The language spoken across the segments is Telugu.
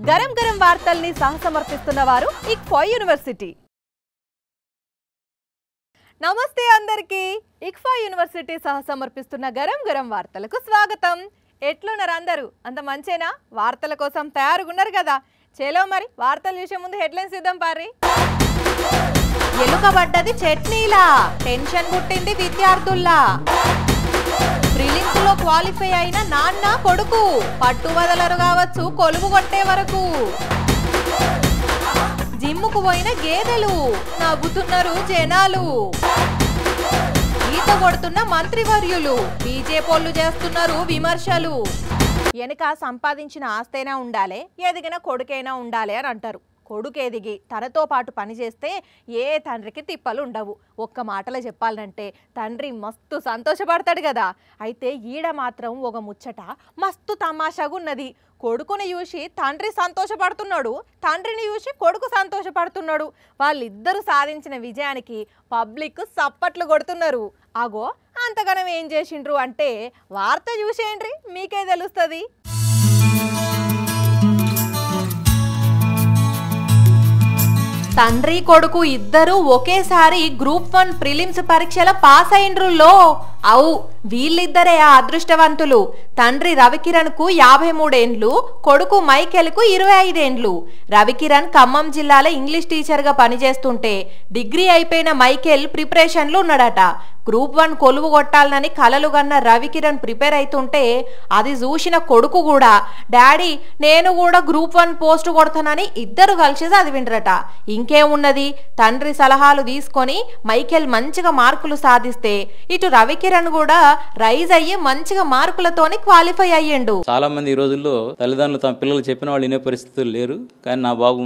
గరం గరం వార్తల్ని సహసమర్పిస్తున్న వారు ఇక్ఫా యూనివర్సిటీ. నమస్తే అందరికీ. ఇక్ఫా యూనివర్సిటీ సహసమర్పిస్తున్న గరం గరం వార్తలకు స్వాగతం. ఎట్లున్నారు అందరూ? అంత మంచేనా? వార్తల కోసం తయారుగున్నారు కదా? చేలో మరి వార్తలు చూసే ముందు హెడ్లైన్స్ ఇద్దాం పారి. ఎలుకబడ్డది చట్నీలా, టెన్షన్ పుట్టింది విద్యార్థుల్లా. ప్రిలిమ్స్ లో క్వాలిఫై అయిన నాన్న కొడుకు పట్టు వదలరు కావచ్చు కొలువు కొట్టే వరకు. జిమ్ముకు పోయిన గేదెలు, నవ్వుతున్నారు జనాలు. ఈత కొడుతున్న మంత్రివర్యులు, బీజేపీలు చేస్తున్నారు విమర్శలు. వెనుక సంపాదించిన ఆస్తైనా ఉండాలి, ఎదిగిన కొడుకైనా ఉండాలి అని అంటారు. కొడుకు ఎదిగి తనతో పాటు పనిచేస్తే ఏ తండ్రికి తిప్పలు ఉండవు. ఒక్క మాటలో చెప్పాలంటే తండ్రి మస్తు సంతోషపడతాడు కదా. అయితే ఈడ మాత్రం ఒక ముచ్చట మస్తు తమాషాగా ఉన్నది. కొడుకుని చూసి తండ్రి సంతోషపడుతున్నాడు, తండ్రిని చూసి కొడుకు సంతోషపడుతున్నాడు. వాళ్ళిద్దరూ సాధించిన విజయానికి పబ్లిక్ సప్పట్లు కొడుతున్నారు. అగో అంతగానం ఏం చేసిండ్రు అంటే వార్త చూసేయండి, మీకే తెలుస్తుంది. తండ్రి కొడుకు ఇద్దరు ఒకేసారి గ్రూప్ 1 ప్రిలిమ్స్ పరీక్షల పాస్ అయిండ్రుల్లో. అవు వీళ్ళిద్దరే ఆ అదృష్టవంతులు. తండ్రి రవికిరణ్ కు 53 ఏండ్లు, కొడుకు మైకేల్ కు 25 ఏండ్లు. రవికిరణ్ ఖమ్మం జిల్లాలో ఇంగ్లీష్ టీచర్ గా పనిచేస్తుంటే డిగ్రీ అయిపోయిన మైకేల్ ప్రిపరేషన్లు ఉన్నాడట. గ్రూప్ 1 కొలువు కొట్టాలని కలలు కన్న రవికిరణ్ ప్రిపేర్ అవుతుంటే అది చూసిన కొడుకు కూడా డాడీ నేను కూడా గ్రూప్ 1 పోస్ట్ కొడతానని ఇద్దరు కలిసి చదివిండ్రట. ఇంకేమున్నది, తండ్రి సలహాలు తీసుకొని మైకేల్ మంచిగా మార్కులు సాధిస్తే ఇటు రవికిరణ్ కూడా రైజ్ అయ్యి మంచిగా మార్కులతోని క్వాలిఫై అయ్యిండు. చాలా మంది ఈ రోజుల్లో తల్లిదండ్రులు తమ పిల్లలు చెప్పిన వాళ్ళు వినే పరిస్థితులు లేరు. కానీ నా బాబు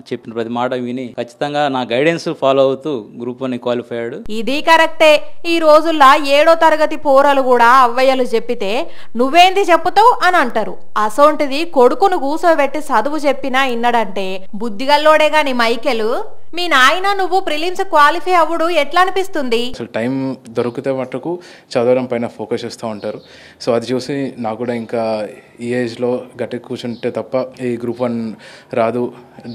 చెప్పిన ప్రతి మాట విని ఖచ్చితంగా నా గైడెన్స్ ఫాలో అవుతూ గ్రూప్ 1 క్వాలిఫై అయ్యాడు. ఇది కరెక్టే. ఈ రోజుల్లో 7వ తరగతి పోరలు కూడా అవ్వయ్యలు చెప్పితే నువ్వేంది చెప్పుతావు అని అంటారు. అసోంటిది కొడుకును కూసోబెట్టి చదువు చెప్పినా ఇన్నడంటే బుద్ధిగల్లోడే గాని మైకేల్, మీ నాయన నువ్వు ప్రిలిమ్స్ క్వాలిఫై అవ్వడు ఎట్లా అనిపిస్తుంది? అసలు టైం దొరికితే మట్టుకు చదవడం పైన ఫోకస్ చేస్తూ ఉంటారు. సో అది చూసి నాకు కూడా ఇంకా ఈ ఏజ్లో గట్టిగా కూర్చుంటే తప్ప ఈ గ్రూప్ 1 రాదు,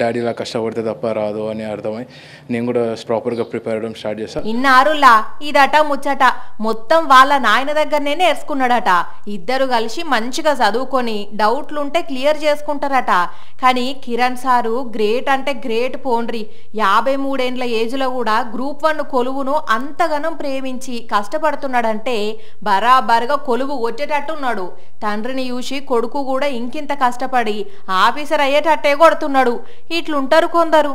డాడీ ఇలా కష్టపడితే తప్ప రాదు అని అర్థమై నేను కూడా ప్రాపర్గా ప్రిపేర్ అవ్వడం స్టార్ట్ చేశాను. ఇన్నారులా ఇదట ముచ్చట మొత్తం వాళ్ళ నాయన దగ్గరనే నేర్చుకున్నాడట. ఇద్దరు కలిసి మంచిగా చదువుకొని డౌట్లుంటే క్లియర్ చేసుకుంటారట. కానీ కిరణ్ సారు గ్రేట్ అంటే గ్రేట్ పోండ్రి. 53 ఏండ్ల ఏజ్లో కూడా గ్రూప్ 1 కొలువును అంతగానం ప్రేమించి కష్టపడుతున్నాడంటే బరాబర్గా కొలువు వచ్చేటట్టున్నాడు. తండ్రిని చూసి కొడుకు కూడా ఇంకింత కష్టపడి ఆఫీసర్ అయ్యేటట్టే కొడుతున్నాడు. ఇట్లుంటారు కొందరు.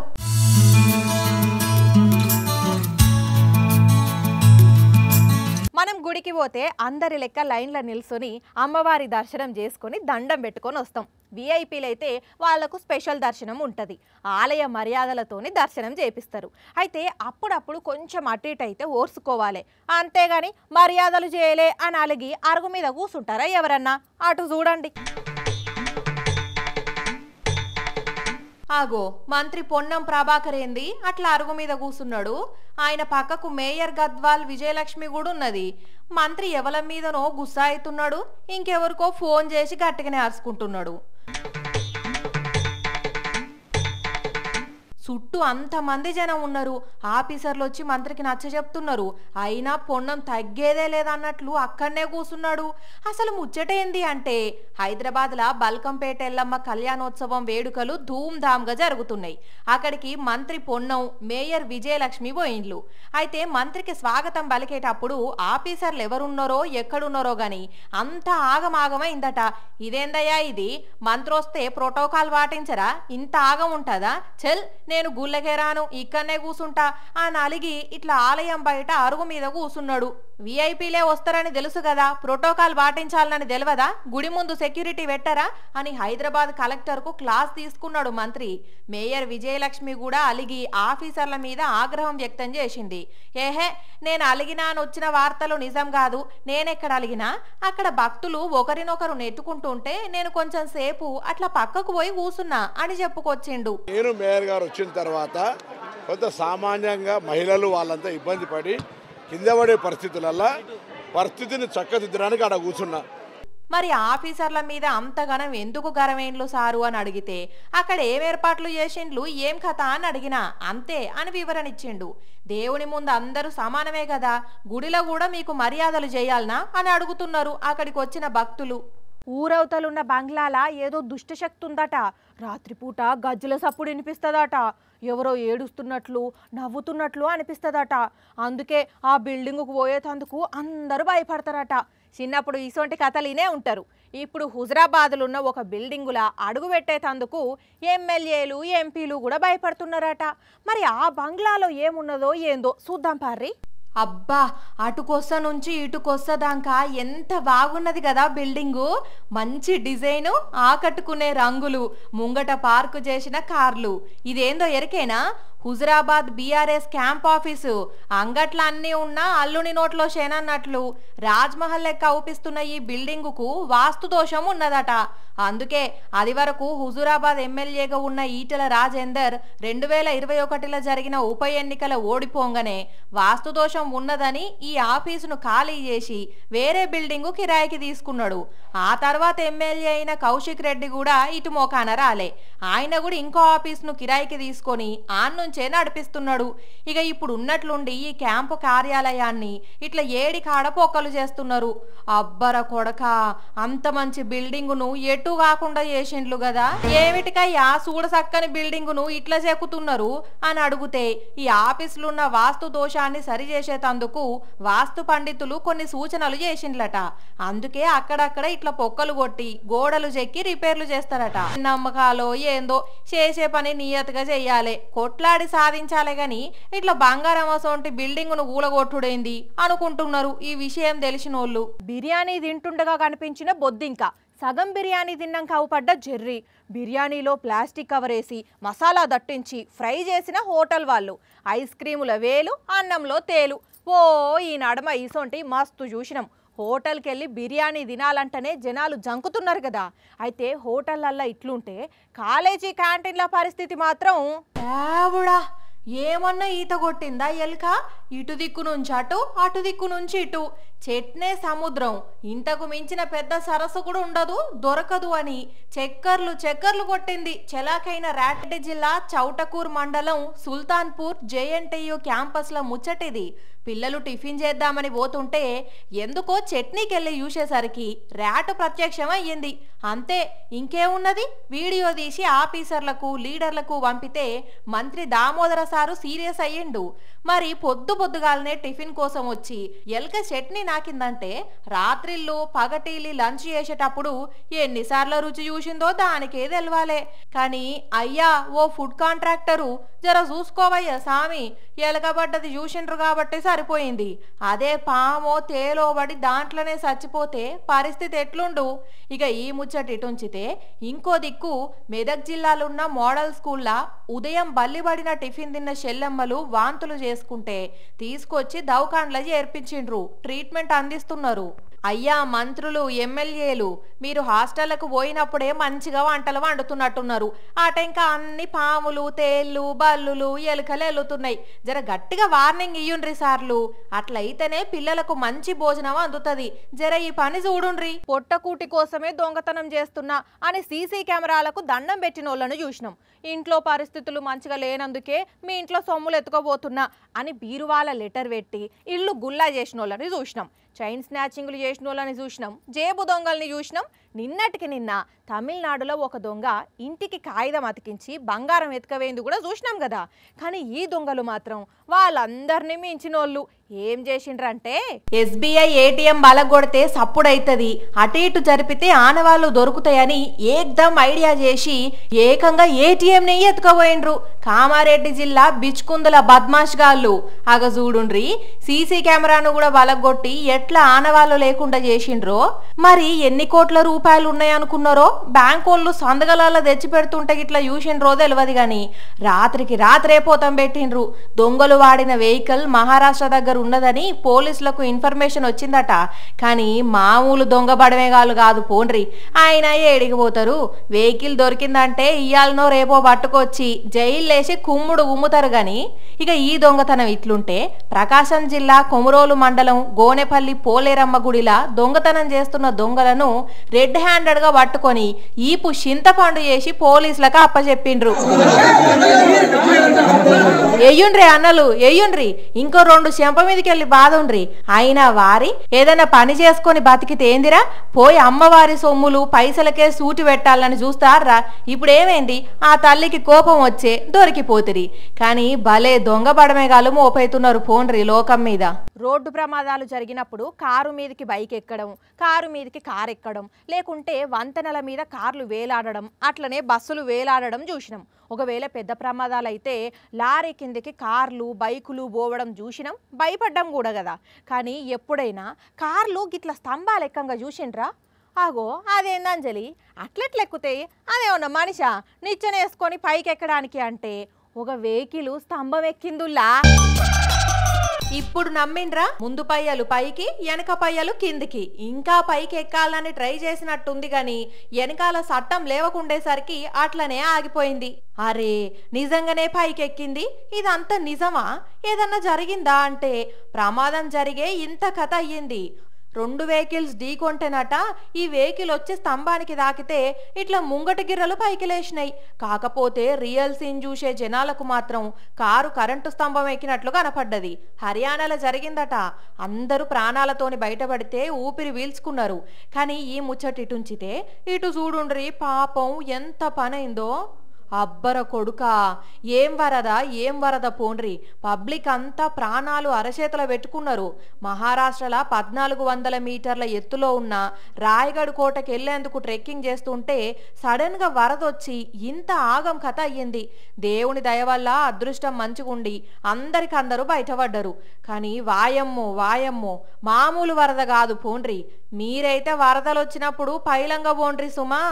మనం గుడికి పోతే అందరి లెక్క లైన్లో నిల్చొని అమ్మవారి దర్శనం చేసుకొని దండం పెట్టుకొని వస్తాం. విఐపీలు అయితే వాళ్లకు స్పెషల్ దర్శనం ఉంటుంది. ఆలయ మర్యాదలతోని దర్శనం చేపిస్తారు. అయితే అప్పుడప్పుడు కొంచెం అటు ఇటు అయితే ఓర్చుకోవాలి. అంతేగాని మర్యాదలు చేయలే అని అలిగి అరుగు మీద కూర్చుంటారా ఎవరన్నా? అటు చూడండి. ఆగో మంత్రి పొన్నం ప్రభాకర్ ఏంది అట్లా అరుగు మీద కూసున్నాడు? ఆయన పక్కకు మేయర్ గద్వాల్ విజయలక్ష్మి కూడా ఉన్నది. మంత్రి ఎవల మీదనో గుస్సా అవుతున్నాడు, ఇంకెవరికో ఫోన్ చేసి గట్టిగానే అరుచుకుంటున్నాడు. చుట్టూ అంతమంది జనం ఉన్నారు. ఆఫీసర్లు వచ్చి మంత్రికి నచ్చ చెప్తున్నారు. అయినా పొన్నం తగ్గేదే లేదన్నట్లు అక్కడనే కూసున్నాడు. అసలు ముచ్చటేంది అంటే హైదరాబాద్లో బల్కంపేట ఎల్లమ్మ కళ్యాణోత్సవం వేడుకలు ధూమ్ధామ్గా జరుగుతున్నాయి. అక్కడికి మంత్రి పొన్నం, మేయర్ విజయలక్ష్మి పోయిండ్లు. అయితే మంత్రికి స్వాగతం పలికేటప్పుడు ఆఫీసర్లు ఎవరున్నారో ఎక్కడున్నారో గాని అంతా ఆగమాగమైందట. ఇదేందయ్యా ఇది, మంత్రి వస్తే ప్రోటోకాల్ పాటించరా? ఇంత ఆగం ఉంటుందా? చెల్ నేను గుళ్ళకే రాను, ఇక్కడనే కూసుంటా అని అలిగి ఇట్లా ఆలయం బయట అరుగు మీద కూసున్నాడు. విఐపీలే వస్తారని తెలుసు కదా, ప్రోటోకాల్ పాటించాలని తెలియదా? గుడి ముందు సెక్యూరిటీ పెట్టరా అని హైదరాబాద్ కలెక్టర్కు క్లాస్ తీసుకున్నాడు మంత్రి. మేయర్ విజయలక్ష్మి కూడా అలిగి ఆఫీసర్ల మీద ఆగ్రహం వ్యక్తం చేసింది. ఏహే నేను అలిగినా అని వచ్చిన వార్తలు నిజం కాదు, నేనెక్కడ అలిగినా అక్కడ భక్తులు ఒకరినొకరు నెట్టుకుంటుంటే నేను కొంచెం సేపు అట్లా పక్కకు పోయి కూసున్నా అని చెప్పుకొచ్చిండు. నేను మేయర్ గారు వచ్చిన తర్వాత కొంత సామాన్యంగా మహిళలు వాళ్ళంతా ఇబ్బంది పడి కింద పడే పరిస్థితులలో పరిస్థితిని చక్కదిద్దడానికి ఆడ కూర్చున్నా. మరి ఆఫీసర్ల మీద అంతగనం ఎందుకు గరవేండ్లు సారు అని అడిగితే అక్కడ ఏం ఏర్పాట్లు చేసిండ్లు ఏం కథ అని అడిగినా అంతే అని వివరణ ఇచ్చిండు. దేవుని ముందు అందరూ సమానమే కదా, గుడిలో కూడా మీకు మర్యాదలు చేయాలనా అని అడుగుతున్నారు అక్కడికి వచ్చిన భక్తులు. ఊరవతలున్న బంగ్లాల ఏదో దుష్టశక్తి ఉందట, రాత్రిపూట గజ్జల సప్పుడు వినిపిస్తుందట, ఎవరో ఏడుస్తున్నట్లు నవ్వుతున్నట్లు అనిపిస్తుందట. అందుకే ఆ బిల్డింగుకు పోయేటందుకు అందరూ భయపడతారట. చిన్నప్పుడు ఇసొంటి కథలునే ఉంటారు. ఇప్పుడు హుజరాబాద్లో ఉన్న ఒక బిల్డింగులా అడుగు పెట్టేటందుకు ఎమ్మెల్యేలు ఎంపీలు కూడా భయపడుతున్నారట. మరి ఆ బంగ్లాలో ఏమున్నదో ఏందో చూద్దాం పార్రి. అబ్బా, అటుకొస్త నుంచి ఇటుకొస్తదాకా ఎంత బాగున్నది కదా బిల్డింగు. మంచి డిజైను, ఆకట్టుకునే రంగులు, ముంగట పార్కు చేసిన కార్లు. ఇదేందో ఎరికేనా? Huzurabad BRS camp office. అంగట్ల అన్నీ ఉన్నా అల్లుని నోట్లో షేనన్నట్లు రాజ్మహల్ లెక్క అవుపిస్తున్న ఈ బిల్డింగుకు వాస్తు దోషం ఉన్నదట. అందుకే అది వరకు హుజూరాబాద్ ఎమ్మెల్యేగా ఉన్న ఈటెల రాజేందర్ 2021లో జరిగిన ఉప ఎన్నికల ఓడిపోంగనే వాస్తుదోషం ఉన్నదని ఈ ఆఫీసును ఖాళీ చేసి వేరే బిల్డింగు కిరాయికి తీసుకున్నాడు. ఆ తర్వాత ఎమ్మెల్యే అయిన కౌశిక్ రెడ్డి కూడా ఇటు మోకాన రాలే. ఆయన కూడా ఇంకో ఆఫీసును కిరాయికి తీసుకొని ఆన్నుంచే నడిపిస్తున్నాడు. ఇక ఇప్పుడు ఉన్నట్లుండి ఈ క్యాంపు కార్యాలయాన్ని ఇట్లా ఏడి కాడ పొక్కలు చేస్తున్నారు. అబ్బర కొడక, అంత మంచి బిల్డింగును ఎటు కాకుండా చేసిండ్లు కదా, ఏమిటికయ్యా చూడ సక్కని బిల్డింగును ఇట్లా చెక్కుతున్నారు అని అడిగితే ఈ ఆఫీసులో ఉన్న వాస్తు దోషాన్ని సరిచేసేటందుకు వాస్తు పండితులు కొన్ని సూచనలు చేసిండ్లట. అందుకే అక్కడక్కడ ఇట్లా పొక్కలు కొట్టి గోడలు చెక్కి రిపేర్లు చేస్తారట. నమ్మకాలో ఏందో, చేసే పని నియతగా చెయ్యాలి, కొట్లాడి సాధించాలి గాని ఇట్లా బంగారం అసొంటి బిల్డింగును ఊలగొట్టుడైంది అనుకుంటున్నారు ఈ విషయం తెలిసినోళ్ళు. బిర్యానీ తింటుండగా కనిపించిన బొద్దింక, సగం బిర్యానీ తిన్నాక అవుపడ్డ జెర్రీ, బిర్యానీలో ప్లాస్టిక్ కవర్ వేసి మసాలా దట్టించి ఫ్రై చేసిన హోటల్ వాళ్ళు, ఐస్ క్రీముల వేలు, అన్నంలో తేలు. ఓ ఈ నడమ ఈసొంటి మస్తు చూసినాం. హోటల్కి వెళ్ళి బిర్యానీ తినాలంటేనే జనాలు జంకుతున్నారు కదా. అయితే హోటళ్ళల్లో ఇట్లుంటే కాలేజీ క్యాంటీన్ల పరిస్థితి మాత్రం దేవుడా, ఏమన్నా ఈత కొట్టిందా ఎల్క? ఇటు దిక్కు నుంచి అటు, అటు దిక్కు నుంచి ఇటు, చెట్నే సముద్రం, ఇంతకు మించిన పెద్ద సరస్సు కూడా ఉండదు దొరకదు అని చక్కర్లు కొట్టింది చెలాకైన రేటెడ్డి జిల్లా చౌటకూర్ మండలం సుల్తాన్పూర్ జేఎన్టీయు క్యాంపస్లో ముచ్చటిది. పిల్లలు టిఫిన్ చేద్దామని పోతుంటే ఎందుకో చట్నీకెళ్ళి చూసేసరికి ర్యాటు ప్రత్యక్షం అయ్యింది. అంతే, ఇంకేమున్నది, వీడియో తీసి ఆఫీసర్లకు లీడర్లకు పంపితే మంత్రి దామోదర సారు సీరియస్ అయ్యిండు. మరి పొద్దుగాలనే టిఫిన్ కోసం వచ్చి ఎల్క చట్నీ నాకిందంటే రాత్రిళ్ళు పగటిల్లి లంచ్ చేసేటప్పుడు ఎన్నిసార్లు రుచి చూసిందో దానికే తెలవాలే. కానీ అయ్యా ఓ ఫుడ్ కాంట్రాక్టరు, జర చూసుకోవయ్యా సామి, ఎలకబడ్డది చూసిండ్రు కాబట్టి సరిపోయింది. అదే పామో తేలోబడి దాంట్లోనే చచ్చిపోతే పరిస్థితి ఎట్లుండు? ఇక ఈ ముచ్చటి ఇటుంచితే ఇంకో దిక్కు మెదక్ జిల్లాలున్న మోడల్ స్కూల్లా ఉదయం బల్లిబడిన టిఫిన్ తిన్న షెల్లెమ్మలు వాంతులు చేసుకుంటే తీసుకొచ్చి దవాఖాన్లో చేర్పించిండ్రు, ట్రీట్మెంట్ అందిస్తున్నారు. అయ్యా మంత్రులు ఎమ్మెల్యేలు, మీరు హాస్టళ్లకు పోయినప్పుడే మంచిగా వంటలు వండుతున్నట్టున్నారు. అట ఇంకా అన్ని పాములు తేళ్లు బల్లులు ఎలుకలు ఎల్లుతున్నాయి. జర గట్టిగా వార్నింగ్ ఇయ్యుండ్రి సార్లు, అట్లయితేనే పిల్లలకు మంచి భోజనం అందుతుంది. జర ఈ పని చూడుండ్రి. పొట్టకూటి కోసమే దొంగతనం చేస్తున్నా అని సీసీ కెమెరాలకు దండం పెట్టినోళ్లను చూసినాం. ఇంట్లో పరిస్థితులు మంచిగా లేనందుకే మీ ఇంట్లో సొమ్ములు ఎత్తుకోబోతున్నా అని బీరువాల లెటర్ పెట్టి ఇల్లు గుల్లా చేసిన వాళ్ళని చూసినాం. చైన్ స్నాచింగ్లు చేసిన వాళ్ళని చూసినాం. జేబు దొంగల్ని చూసినాం. నిన్నటికి నిన్న తమిళనాడులో ఒక దొంగ ఇంటికి కాగితం అతికించి బంగారం ఎత్తుకవేందు కూడా చూసినాం కదా. కానీ ఈ దొంగలు మాత్రం వాళ్ళందరినీ మించినోళ్ళు. ఏం చేసిండ్రంటే ఎస్బీఐ ఏటీఎం బలగొడితే సప్పుడైతది, అటు ఇటు జరిపితే ఆనవాళ్లు దొరుకుతాయని ఏకదం ఐడియా చేసి ఏకంగా ఏటీఎంని ఎత్తుకపోయిండ్రు. కామారెడ్డి జిల్లా బిచ్కుందుల బద్మాష్ గాళ్ళు అగ చూడుండ్రి. సీసీ కెమెరాను కూడా బలగొట్టి ఎట్లా ఆనవాళ్లు లేకుండా చేసిండ్రో. మరి ఎన్ని కోట్ల రూపాయలు ఉన్నాయనుకున్నారో బ్యాంకోళ్ళు సందగలాల్లో తెచ్చి పెడుతుంటే ఇట్లా చూసిండ్రో తెలియదు. గాని రాత్రికి రాత్రే పోతం పెట్టిండ్రు. దొంగలు వాడిన వెహికల్ మహారాష్ట్ర దగ్గర ఉన్నదని పోలీసులకు ఇన్ఫర్మేషన్ వచ్చిందట. కానీ మామూలు దొంగబడమేగాలు కాదు పోండ్రి. ఆయన ఏడికి పోతారు? వెహికల్ దొరికిందంటే ఇయ్యాలనో రేపో పట్టుకొచ్చి జైల్లేసి కుమ్ముడు ఉమ్ముతారు. గాని ఇక ఈ దొంగతనం ఇట్లుంటే ప్రకాశం జిల్లా కొమురోలు మండలం గోనెపల్లి పోలేరమ్మ గుడిలా దొంగతనం చేస్తున్న దొంగలను రెడ్ హ్యాండెడ్ గా పట్టుకొని ఈపు చింతపండు చేసి పోలీసులకు అప్పచెప్పిండ్రు. ఎయ్యుండ్రి అన్నలు ఎయ్యుండ్రి, ఇంకో 2 చెంప మీదకెళ్ళి బాదుండ్రి. అయినా వారి ఏదైనా పని చేసుకొని బతికితేందిరా, పోయి అమ్మవారి సొమ్ములు పైసలకే సూటి పెట్టాలని చూస్తారా? ఇప్పుడు ఏమైంది, ఆ తల్లికి కోపం వచ్చే దొరికిపోతిరి. కానీ భలే దొంగ బడమేగాలు మోపైతున్నారు పోండ్రి లోకం మీద. రోడ్డు ప్రమాదాలు జరిగినప్పుడు కారు మీదకి బైక్ ఎక్కడం, కారు మీదకి కారు ఎక్కడం, లేకుంటే వంతెనల మీద కార్లు వేలాడడం, అట్లనే బస్సులు వేలాడడం చూసినాం. ఒకవేళ పెద్ద ప్రమాదాలు అయితే లారీ కిందకి కార్లు బైకులు పోవడం చూసినాం, భయపడ్డం కూడా కదా. కానీ ఎప్పుడైనా కార్లు గిట్ల స్తంభాలు ఎక్కంగా చూసిండ్రా? ఆగో అదేందంజలి, అట్లెట్లెక్కుతే అదేమన్నా మనిషా నిచ్చెనేసుకొని పైకి ఎక్కడానికి అంటే ఒక వెహికల్ స్తంభం ఎక్కిందుల్లా. ఇప్పుడు నమ్మిండ్రా? ముందు పయ్యలు పైకి, వెనక పయ్యలు కిందికి. ఇంకా పైకి ఎక్కాలని ట్రై చేసినట్టుంది గాని వెనకాల సట్టం లేవకుండేసరికి అట్లనే ఆగిపోయింది. అరే నిజంగానే పైకి ఎక్కింది, ఇదంతా నిజమా? ఏదన్నా జరిగిందా అంటే ప్రమాదం జరిగే ఇంత కథ అయ్యింది. 2 వెహికల్స్ ఢీకొంటేనట ఈ వెహికల్ వచ్చి స్తంభానికి తాకితే ఇట్లా ముంగటి గిర్రలు పైకి లేచినాయి. కాకపోతే రియల్ సీన్ చూసే జనాలకు మాత్రం కారు కరెంటు స్తంభం ఎక్కినట్లు కనపడ్డది. హర్యానాలో జరిగిందట. అందరూ ప్రాణాలతోని బయటపడితే ఊపిరి పీల్చుకున్నారు. కానీ ఈ ముచ్చటి ఇటుంచితే ఇటు చూడుండ్రి, పాపం ఎంత పనైందో. అబ్బర కొడుకా, ఏం వరద పోండ్రి. పబ్లిక్ అంతా ప్రాణాలు అరచేతల పెట్టుకున్నారు. మహారాష్ట్రలో 1400 మీటర్ల ఎత్తులో ఉన్న రాయగఢ్ కోటకి వెళ్లేందుకు ట్రెక్కింగ్ చేస్తుంటే సడన్ గా వరదొచ్చి ఇంత ఆగం కథ అయ్యింది. దేవుని దయ వల్ల అదృష్టం మంచిగుండి అందరికందరూ బయటపడ్డరు. కానీ వాయమ్మో మామూలు వరద కాదు పోండ్రి. మీరైతే వరదలు వచ్చినప్పుడు పైలంగా పోండ్రి సుమా.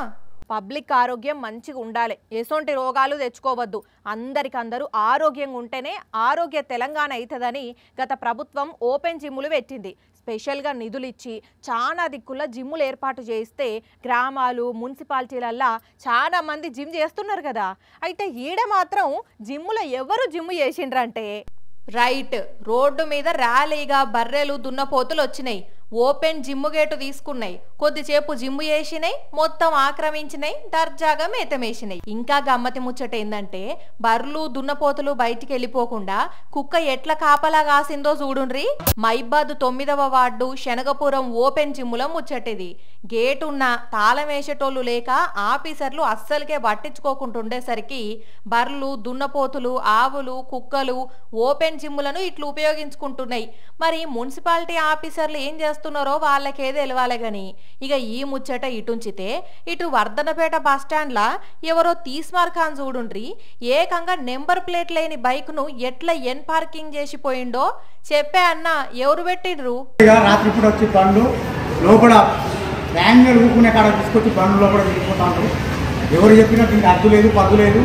పబ్లిక్ ఆరోగ్యం మంచిగా ఉండాలి, ఎసొంటి రోగాలు తెచ్చుకోవద్దు. అందరికందరూ ఆరోగ్యంగా ఉంటేనే ఆరోగ్య తెలంగాణ అవుతుందని గత ప్రభుత్వం ఓపెన్ జిమ్ములు పెట్టింది. స్పెషల్గా నిధులు ఇచ్చి చాలా దిక్కుల జిమ్ములు ఏర్పాటు చేస్తే గ్రామాలు మున్సిపాలిటీలల్లా చాలా మంది జిమ్ చేస్తున్నారు కదా. అయితే ఈడ మాత్రం జిమ్ములో ఎవరు జిమ్ చేసిండ్రంటే రైట్, రోడ్డు మీద ర్యాలీగా బర్రెలు దున్నపోతులు వచ్చినాయి. ఓపెన్ జిమ్ము గేటు తీసుకున్నాయి, కొద్దిసేపు జిమ్ము చేసినాయి, మొత్తం ఆక్రమించినాయి, దర్జాగా మేతమేసినాయి. ఇంకా గమ్మతి ముచ్చట ఏందంటే బర్రెలు దున్నపోతులు బయటికి వెళ్ళిపోకుండా కుక్క ఎట్ల కాపలా కాసిందో చూడుండ్రి. మైబాద్ 9వ వార్డు శనగపురం ఓపెన్ జిమ్ములో ముచ్చటిది. గేటున్న తాళం వేసేటోళ్ళు లేక ఆఫీసర్లు అస్సలకే పట్టించుకోకుంటుండేసరికి బర్రెలు దున్నపోతులు ఆవులు కుక్కలు ఓపెన్ జిమ్ములను ఇట్లు ఉపయోగించుకుంటున్నాయి. మరి మున్సిపాలిటీ ఆఫీసర్లు ఏం చేస్తున్నారో వాళ్ళకేదో తెలియాలి గాని ఇక ఈ ముచ్చట ఇటుంచితే ఇటు వర్ధనపేట బస్టాండ్లా ఎవరో తీస్మార్ఖాన్ చూడుండ్రి, ఏకంగా నెంబర్ ప్లేట్ లేని బైక్ ను ఎట్లా ఎన్ పార్కింగ్ చేసిపోయిండో చెప్పే అన్న. ఎవరు పెట్టిండ్రు? రాత్రి పూట వచ్చి బండ్లు లోపల ర్యాంగర్ ఊకునే కాడ తీసుకొచ్చి బండ్లు లోపల తిరిగిపోతాండ్రు. ఎవరు చెప్పినట్టు ఇంకా అద్దు లేదు పద్దు లేదు.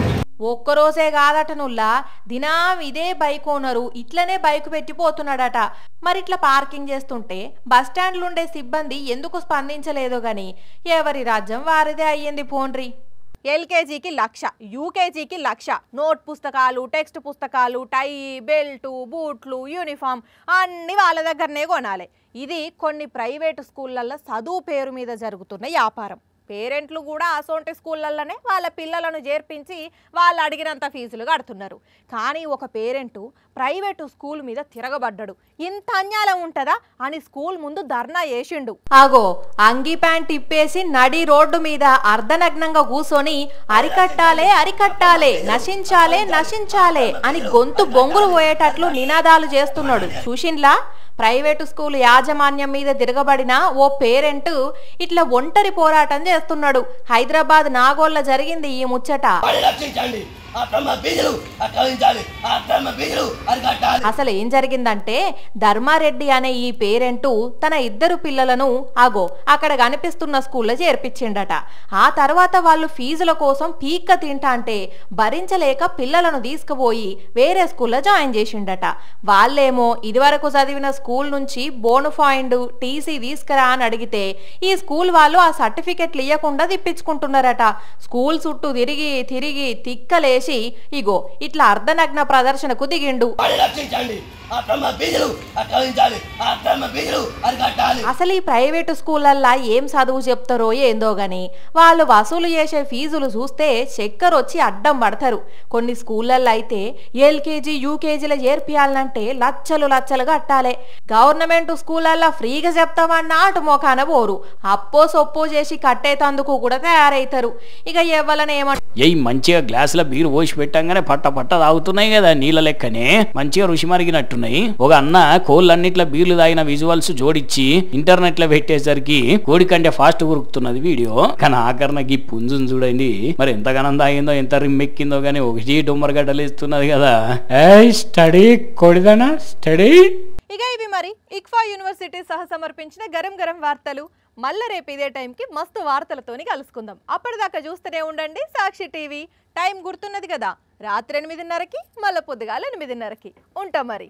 ఒక్కరోజే కాదటనుల్లా దినం ఇదే బైక్ ఓనరు ఇట్లనే బైక్ పెట్టిపోతున్నాడట. మరి ఇట్లా పార్కింగ్ చేస్తుంటే బస్టాండ్లుండే సిబ్బంది ఎందుకు స్పందించలేదో గాని ఎవరి రాజ్యం వారిదే అయ్యింది పోండ్రి. ఎల్కేజీకి 1,00,000, యూకేజీకి 1,00,000. నోట్ పుస్తకాలు, టెక్స్ట్ పుస్తకాలు, టై, బెల్టు, బూట్లు, యూనిఫామ్ అన్నీ వాళ్ళ దగ్గరనే కొనాలి. ఇది కొన్ని ప్రైవేటు స్కూళ్ళల్లో చదువు పేరు మీద జరుగుతున్న వ్యాపారం. పేరెంట్లు కూడా అసోంటి స్కూళ్ళల్లోనే వాళ్ళ పిల్లలను చేర్పించి వాళ్ళు అడిగినంత ఫీజులు కడుతున్నారు. కానీ ఒక పేరెంటు ప్రైవేటు స్కూల్ మీద తిరగబడ్డాడు. ఇంత అన్యాయం ఉంటుందా అని స్కూల్ ముందు ధర్నా చేసిండు. ఆగో అంగీ ప్యాంట్ ఇప్పేసి నడి రోడ్డు మీద అర్ధనగ్నంగా కూసోని అరికట్టాలే నశించాలే అని గొంతు బొంగులు పోయేటట్లు నినాదాలు చేస్తున్నాడు. చూసిండ్లా? ప్రైవేటు స్కూల్ యాజమాన్యం మీద తిరగబడిన ఓ పేరెంట్ ఇట్లా ఒంటరి పోరాటం చేస్తున్నాడు. హైదరాబాద్ నాగోల్ల జరిగింది ఈ ముచ్చట. అసలు ఏం జరిగిందంటే ధర్మారెడ్డి అనే ఈ పేరెంటు తన 2 పిల్లలను అక్కడ కనిపిస్తున్న స్కూల్లో చేర్పించిండట. ఆ తర్వాత వాళ్ళు ఫీజుల కోసం పీక్క తింటా అంటే భరించలేక పిల్లలను తీసుకుపోయి వేరే స్కూల్లో జాయిన్ చేసిండట. వాళ్ళేమో ఇదివరకు చదివిన స్కూల్ నుంచి బోనుఫాయిండ్ టీసీ తీసుకురా అని అడిగితే ఈ స్కూల్ వాళ్ళు ఆ సర్టిఫికెట్లు ఇవ్వకుండా తిప్పించుకుంటున్నారట. స్కూల్ చుట్టూ తిరిగి తిరిగి తిక్కలేసి ఇగో ఇట్లా అర్ధనగ్న ప్రదర్శనకు దిగిండు. అసలు ఈ ప్రైవేటు స్కూళ్ళల్లా ఏం చదువు చెప్తారో ఏందో గాని వాళ్ళు వసూలు చేసే ఫీజులు చూస్తే చక్కెర వచ్చి అడ్డం పడతారు. కొన్ని స్కూళ్ళల్లో అయితే ఎల్కేజీ యూకేజీలో చేర్పియాలంటే లచ్చలు లచ్చలు కట్టాలి. గవర్నమెంట్ స్కూళ్ళల్లో ఫ్రీగా చెప్తామన్నా అటు మోకాన పోరు, అప్పో సొప్పో చేసి కట్టేతందుకు కూడా తయారైతారు. ఇక ఎవ్వలనేమంటారు, మంచిగా గ్లాసుల బీరు పోసి పెట్టంగానే పట్ట పట్ట తాగుతున్నాయి కదా నీళ్ళ లెక్కనే, మంచిగా రుచి మరిగినట్టున్నాయి. ఒక అన్న కోళ్ళన్నిట్ల బీర్లు తాగిన విజువల్స్ జోడించి ఇంటర్నెట్ లో పెట్టేసరికి కోడి కంటే ఫాస్ట్ ఉరుకుతున్నది వీడియో. కానీ ఆఖరణకి పుంజుని చూడండి మరి ఎంతగానం తాగిందో ఎంత రిమ్మెక్కిందో గానీ ఒకటి డొమ్మర్ గడ్డలేస్తున్నది కదా. స్టడీ కొడిదనా స్టడీ. ఇక ఇవి మరి ఇక్ఫా యూనివర్సిటీ సహ సమర్పించిన గరం గరం వార్తలు. మళ్ళీ రేపు ఇదే టైంకి మస్తు వార్తలతోని కలుసుకుందాం. అప్పటిదాకా చూస్తూనే ఉండండి సాక్షి టీవీ. టైం గుర్తున్నది కదా, రాత్రి 8:30కి మళ్ళీ పొద్దుగాల 8:30కి ఉంటాం మరి.